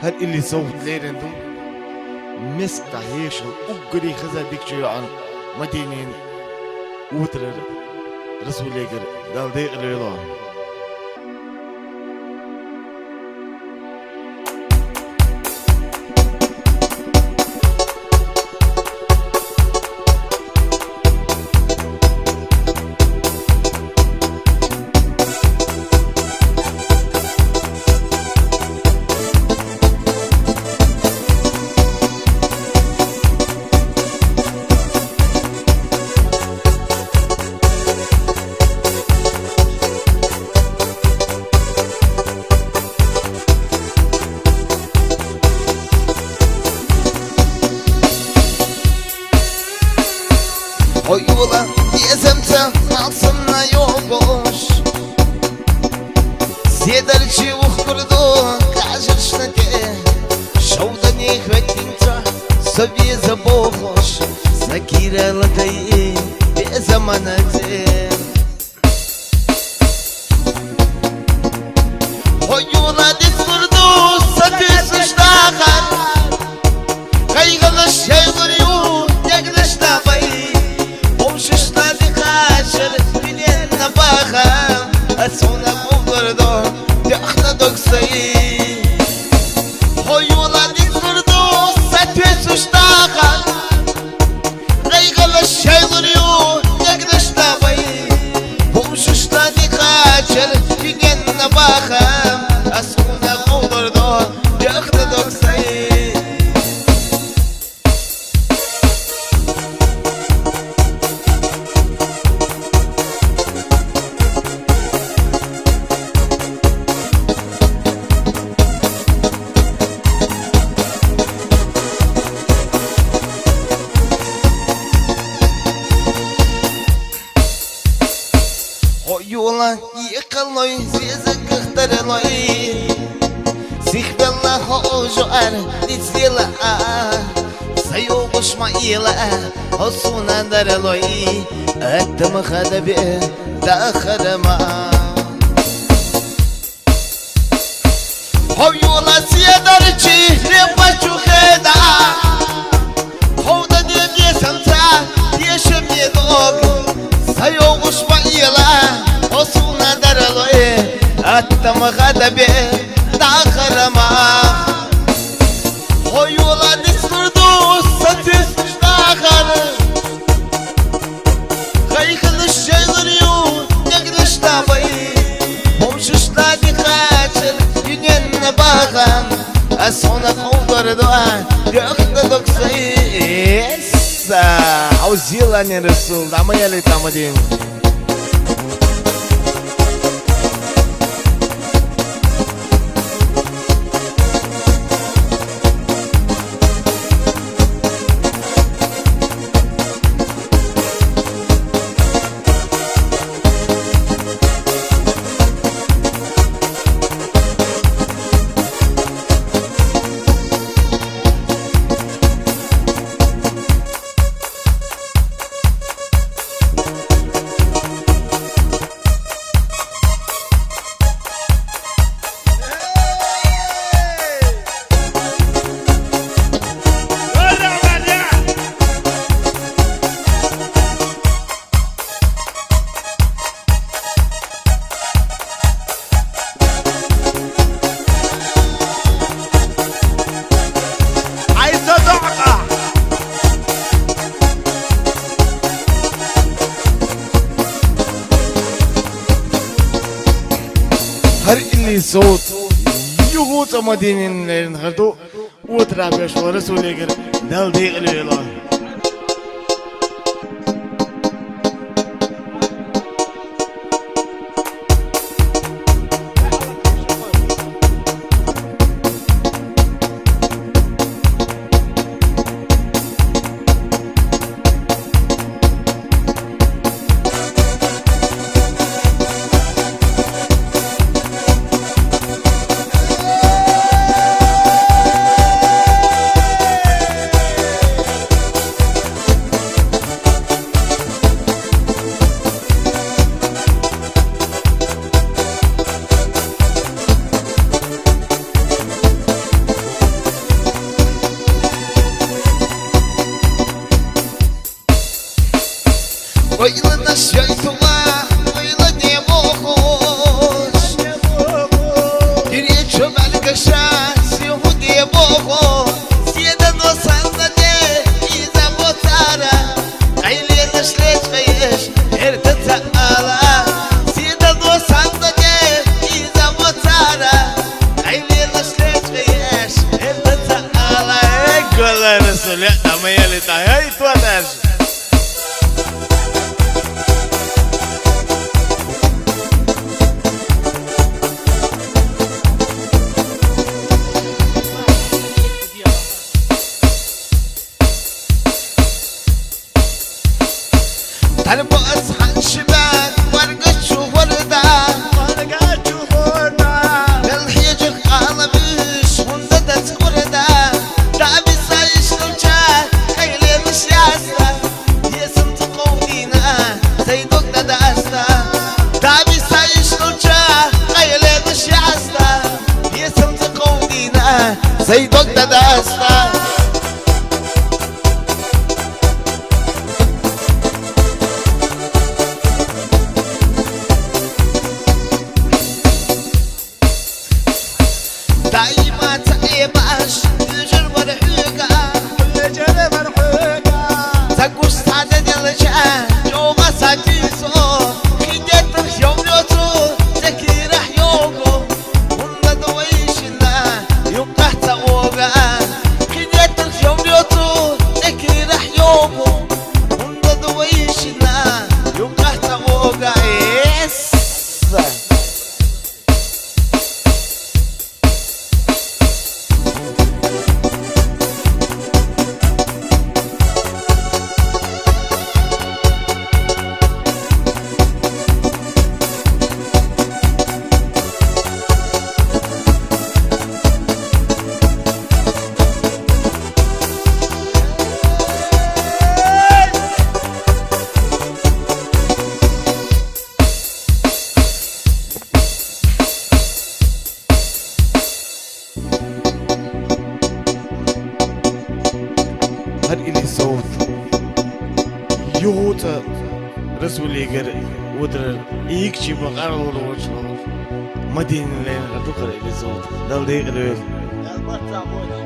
هل اللي صوت ليرندو مستحيش أجري خزا ديكشو عن مدينين وتر رسوليكر دال ديق الرضا Oyula diyezemte altına yokuş Sedarci uhkurdu кажешнате Шоуда не хватинца Соби забохош Сакира лакаи Безаманате Oyula diskurdu Satışıştahan Kaygılı şeyler yu Yagdışta bayı Помшишта дихашер, билен на баха, Асуна кувларду, яхна доксаи. Хоюла дикурду, сатвесуштаха, Рейгала шейлурю, ягнашта бай. Помшишта дихашер, билен на баха, Асуна кувларду, яхна доксаи. Yola yıkılıyor zizikhtırılıyor Sihbella hojoar dizila Sayoguşma ila Osuna darılıyor Attım khadabi dakharma Yola siyadarci repachu kheda Hoda diye samsa Yeşim yedog Sayoguşma ila Osuna daraloe Attım khadabi dakharma Hoyola diskurdu Satış dakhar Kayıklı şeyler yu Yagdışta bay Pomşuşta dikhaçır Yünyenine bakam Asona kovdardu Yakda doksayı Auzila ne Resul Damayali tamadim هر اللي صوت يغوت مدينين لين هردو وترابيش ورسوليكر دال ديق الولا Война шайтула, война не богош. Диречу малгаша, сегодня богош. Седа носан на де, и заботара. Айле нашлет вееш, эрта таала. Седа носан на де, и заботара. Айле нашлет вееш, эрта таала. Гола Расуля, там я летаю, ай, твоя. تربص حنشبان ورقش ووردا للحيج القالبش ونددت وردا دعبي سايش لوجا خيلي مش ياستا يسم تقودينا زيدوك دداستا دعبي سايش لوجا خيلي مش ياستا يسم تقودينا زيدوك دداستا دايما تعيباش الجرب الحوقة تقوش تعدد الجان جوغا ساجيسو خيدت اليوم يوتو تكي رح يوغو ونا دويشنا يبقى تاوغا خيدت اليوم يوتو تكي رح يوغو ونا دويشنا يبقى تاوغا يس هر إلي صوت يوتا رسولي غير ودر يكشي بقار الوروش مدينة لين غدوكر إلي صوت دل ديق الويل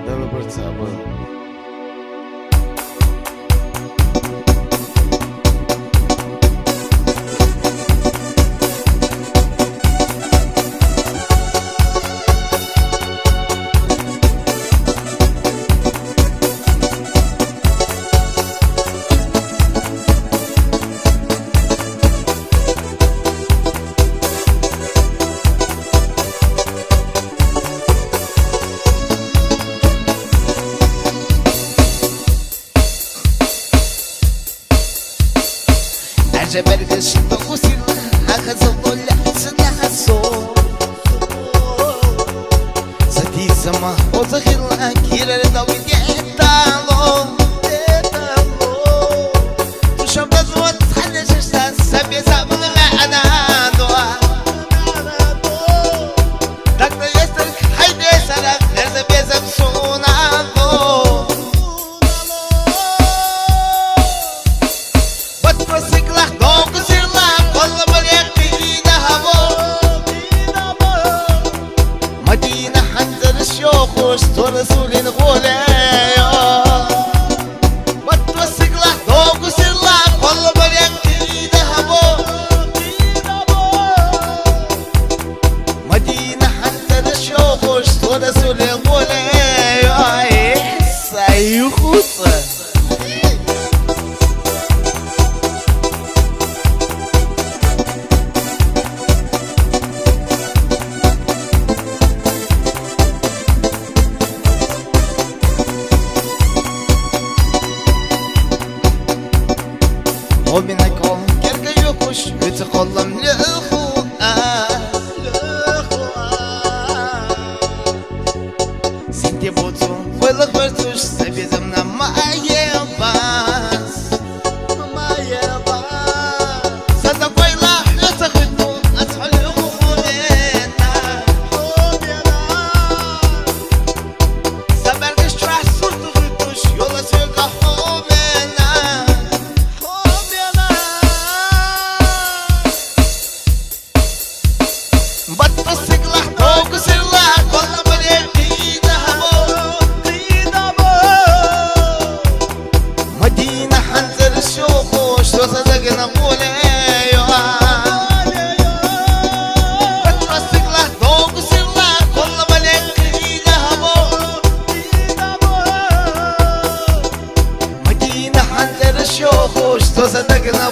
دل برد صعبان جبل قشطة وسيلة أخذ الضلع سلاح الصوت ستي سما وزخير أكير الدوي يتالو تشبز وتحل ششتا سبي سابن معنا دوا دكتور يسترك حيدي سرق نرد بيزم سونا دو مدينة حنزل الشيوخ واشتو رسول الغولايا وتوسق له ذوق وسير له كل بريق ذهبو مدينة حنزل الشيوخ واشتو رسول الغولايا سيخوص ومنك كرك يخش يتقلم لأخوان سنتي بوتو ولا خبرتوش سبي زمنا ما يباس صدق ويلا يتخدو أسحل أخواننا سبرقش تراح صورتو غدوش يولا سيقا حومنا بتمسك لحظة وكسر لها كل بلدي ذهبوا مدينة حنزل الشوخوش تصدقنا قولي بتمسك لحظة وكسر لها كل بلدي ذهبوا مدينة حنزل الشوخوش تصدقنا